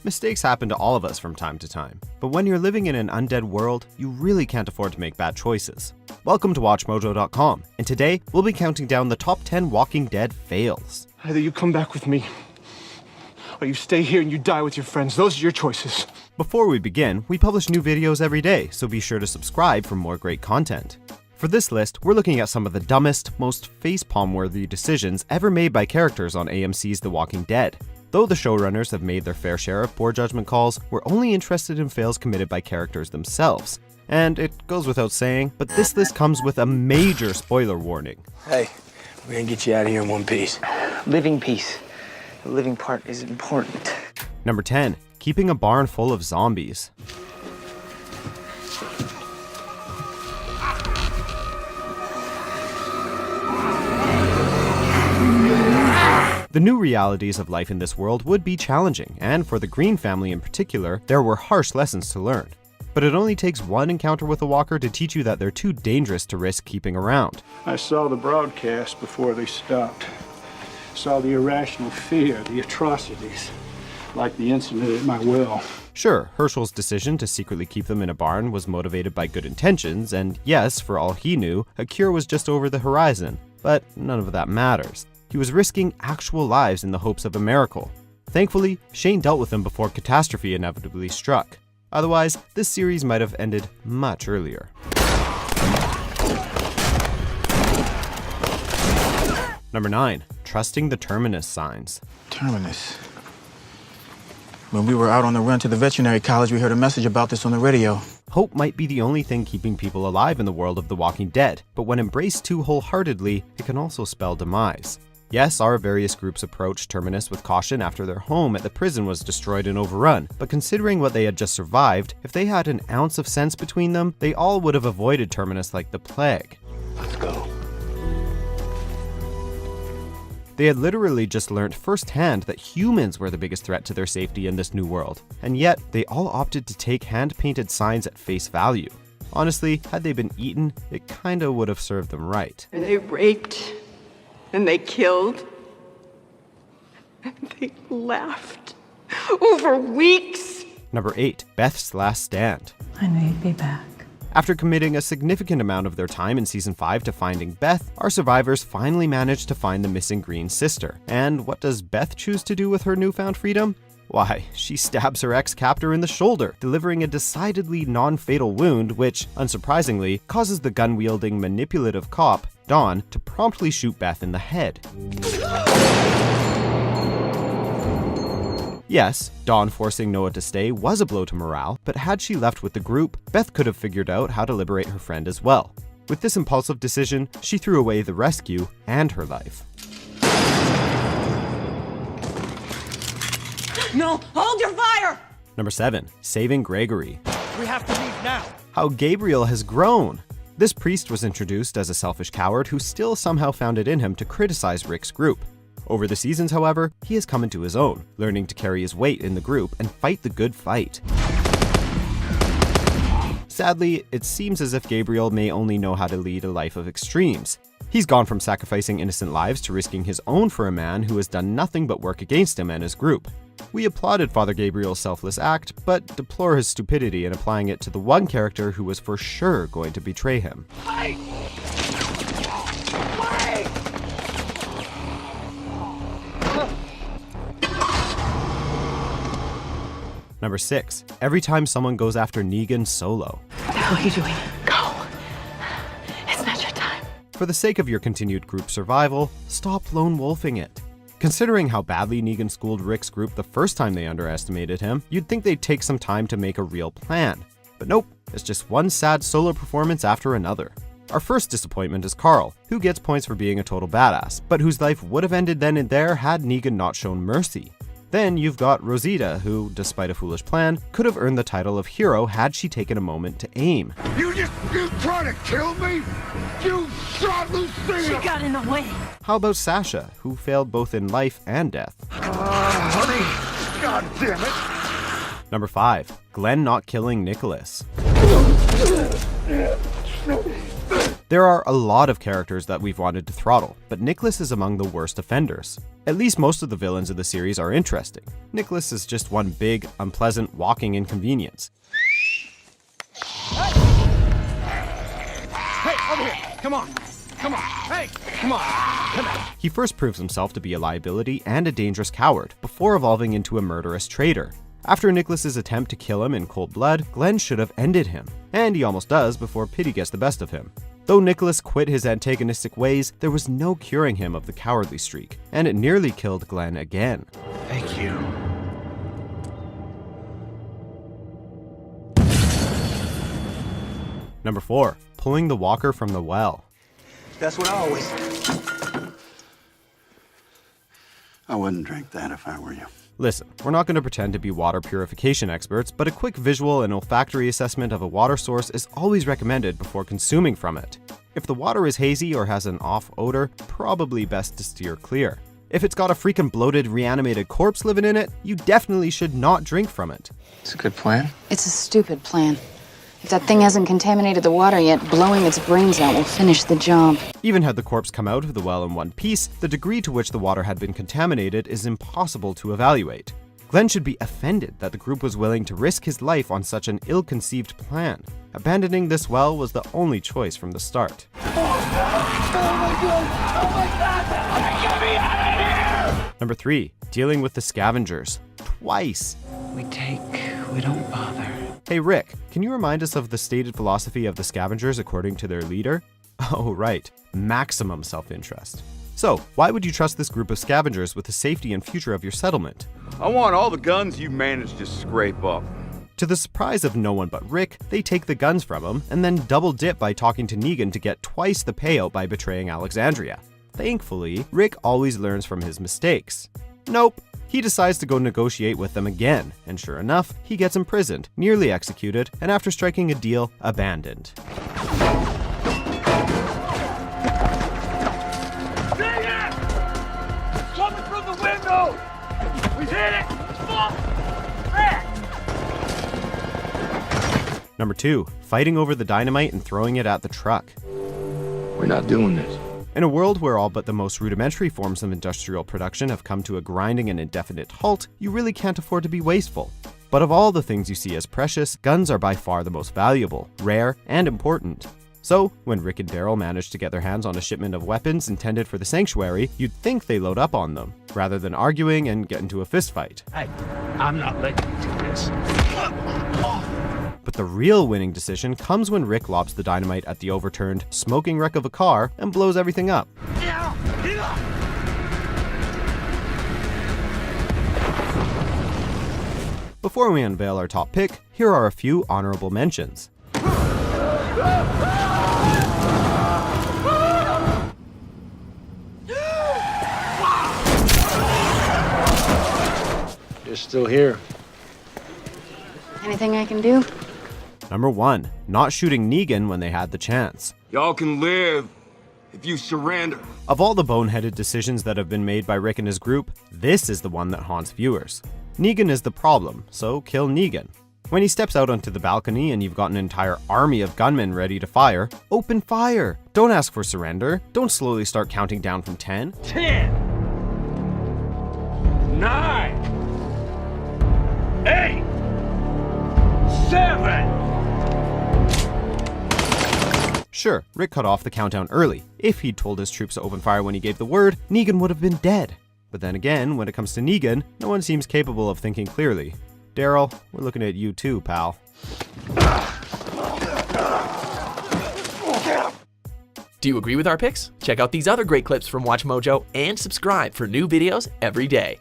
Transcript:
Mistakes happen to all of us from time to time, but when you're living in an undead world, you really can't afford to make bad choices. Welcome to WatchMojo.com, and today we'll be counting down the top 10 Walking Dead fails. Either you come back with me, or you stay here and you die with your friends. Those are your choices. Before we begin, we publish new videos every day, so be sure to subscribe for more great content. For this list, we're looking at some of the dumbest, most facepalm-worthy decisions ever made by characters on AMC's The Walking Dead. Though the showrunners have made their fair share of poor judgment calls, we're only interested in fails committed by characters themselves. And it goes without saying, but this list comes with a major spoiler warning. Hey, we're gonna get you out of here in one piece. Living piece. The living part is important. Number 10. Keeping a barn full of zombies. The new realities of life in this world would be challenging, and for the Green family in particular, there were harsh lessons to learn. But it only takes one encounter with a walker to teach you that they're too dangerous to risk keeping around. I saw the broadcast before they stopped. Saw the irrational fear, the atrocities, like the incident at my well. Sure, Hershel's decision to secretly keep them in a barn was motivated by good intentions, and yes, for all he knew, a cure was just over the horizon. But none of that matters. He was risking actual lives in the hopes of a miracle. Thankfully, Shane dealt with them before catastrophe inevitably struck. Otherwise, this series might have ended much earlier. Number 9. Trusting the Terminus signs. Terminus. When we were out on the run to the veterinary college, we heard a message about this on the radio. Hope might be the only thing keeping people alive in the world of The Walking Dead, but when embraced too wholeheartedly, it can also spell demise. Yes, our various groups approached Terminus with caution after their home at the prison was destroyed and overrun, but considering what they had just survived, if they had an ounce of sense between them, they all would have avoided Terminus like the plague. Let's go. They had literally just learned firsthand that humans were the biggest threat to their safety in this new world, and yet they all opted to take hand-painted signs at face value. Honestly, had they been eaten, it kinda would have served them right. And they raped, and they killed, and they laughed over weeks. Number 8. Beth's Last Stand. I knew you'd be back. After committing a significant amount of their time in Season 5 to finding Beth, our survivors finally managed to find the missing Green sister. And what does Beth choose to do with her newfound freedom? Why, she stabs her ex-captor in the shoulder, delivering a decidedly non-fatal wound which, unsurprisingly, causes the gun-wielding manipulative cop, Dawn, to promptly shoot Beth in the head. Yes, Dawn forcing Noah to stay was a blow to morale, but had she left with the group, Beth could have figured out how to liberate her friend as well. With this impulsive decision, she threw away the rescue and her life. No, hold your fire! Number 7. Saving Gregory. We have to leave now. How Gabriel has grown! This priest was introduced as a selfish coward who still somehow found it in him to criticize Rick's group. Over the seasons, however, he has come into his own, learning to carry his weight in the group and fight the good fight. Sadly, it seems as if Gabriel may only know how to lead a life of extremes. He's gone from sacrificing innocent lives to risking his own for a man who has done nothing but work against him and his group. We applauded Father Gabriel's selfless act, but deplore his stupidity in applying it to the one character who was for sure going to betray him. Number 6. Every time someone goes after Negan solo. What the hell are you doing? Go. It's not your time. For the sake of your continued group survival, stop lone wolfing it. Considering how badly Negan schooled Rick's group the first time they underestimated him, you'd think they'd take some time to make a real plan. But nope, it's just one sad solo performance after another. Our first disappointment is Carl, who gets points for being a total badass, but whose life would have ended then and there had Negan not shown mercy. Then you've got Rosita, who, despite a foolish plan, could have earned the title of hero had she taken a moment to aim. You trying to kill me? You shot Lucia! She got in the way. How about Sasha, who failed both in life and death? Honey, god damn it! Number 5. Glenn not killing Nicholas. There are a lot of characters that we've wanted to throttle, but Nicholas is among the worst offenders. At least most of the villains of the series are interesting. Nicholas is just one big, unpleasant, walking inconvenience. Hey, over here! Come on! Come on! Hey! Come on! Come on! He first proves himself to be a liability and a dangerous coward, before evolving into a murderous traitor. After Nicholas's attempt to kill him in cold blood, Glenn should have ended him, and he almost does before pity gets the best of him. Though Nicholas quit his antagonistic ways, there was no curing him of the cowardly streak, and it nearly killed Glenn again. Thank you. Number 4. Pulling the walker from the well. That's what I always... I wouldn't drink that if I were you. Listen, we're not going to pretend to be water purification experts, but a quick visual and olfactory assessment of a water source is always recommended before consuming from it. If the water is hazy or has an off odor, probably best to steer clear. If it's got a freaking bloated, reanimated corpse living in it, you definitely should not drink from it. It's a good plan. It's a stupid plan. If that thing hasn't contaminated the water yet, blowing its brains out will finish the job. Even had the corpse come out of the well in one piece, the degree to which the water had been contaminated is impossible to evaluate. Glenn should be offended that the group was willing to risk his life on such an ill-conceived plan. Abandoning this well was the only choice from the start. Number 3. Dealing with the scavengers. Twice. We take, we don't bother. Hey Rick, can you remind us of the stated philosophy of the scavengers according to their leader? Oh right, maximum self-interest. So, why would you trust this group of scavengers with the safety and future of your settlement? I want all the guns you managed to scrape up. To the surprise of no one but Rick, they take the guns from him and then double dip by talking to Negan to get twice the payout by betraying Alexandria. Thankfully, Rick always learns from his mistakes. Nope. He decides to go negotiate with them again, and sure enough, he gets imprisoned, nearly executed, and after striking a deal, abandoned. Coming from the window! We hit it! Number 2. Fighting over the dynamite and throwing it at the truck. We're not doing this. In a world where all but the most rudimentary forms of industrial production have come to a grinding and indefinite halt, you really can't afford to be wasteful. But of all the things you see as precious, guns are by far the most valuable, rare, and important. So, when Rick and Daryl manage to get their hands on a shipment of weapons intended for the sanctuary, you'd think they load up on them, rather than arguing and get into a fistfight. Hey, I'm not letting you do this. But the real winning decision comes when Rick lobs the dynamite at the overturned, smoking wreck of a car and blows everything up. Before we unveil our top pick, here are a few honorable mentions. You're still here. Anything I can do? Number 1. Not shooting Negan when they had the chance. Y'all can live if you surrender. Of all the boneheaded decisions that have been made by Rick and his group, this is the one that haunts viewers. Negan is the problem, so kill Negan. When he steps out onto the balcony and you've got an entire army of gunmen ready to fire, open fire! Don't ask for surrender. Don't slowly start counting down from 10. 10, 9, 8, 7. Sure, Rick cut off the countdown early. If he'd told his troops to open fire when he gave the word, Negan would have been dead. But then again, when it comes to Negan, no one seems capable of thinking clearly. Daryl, we're looking at you too, pal. Do you agree with our picks? Check out these other great clips from WatchMojo and subscribe for new videos every day.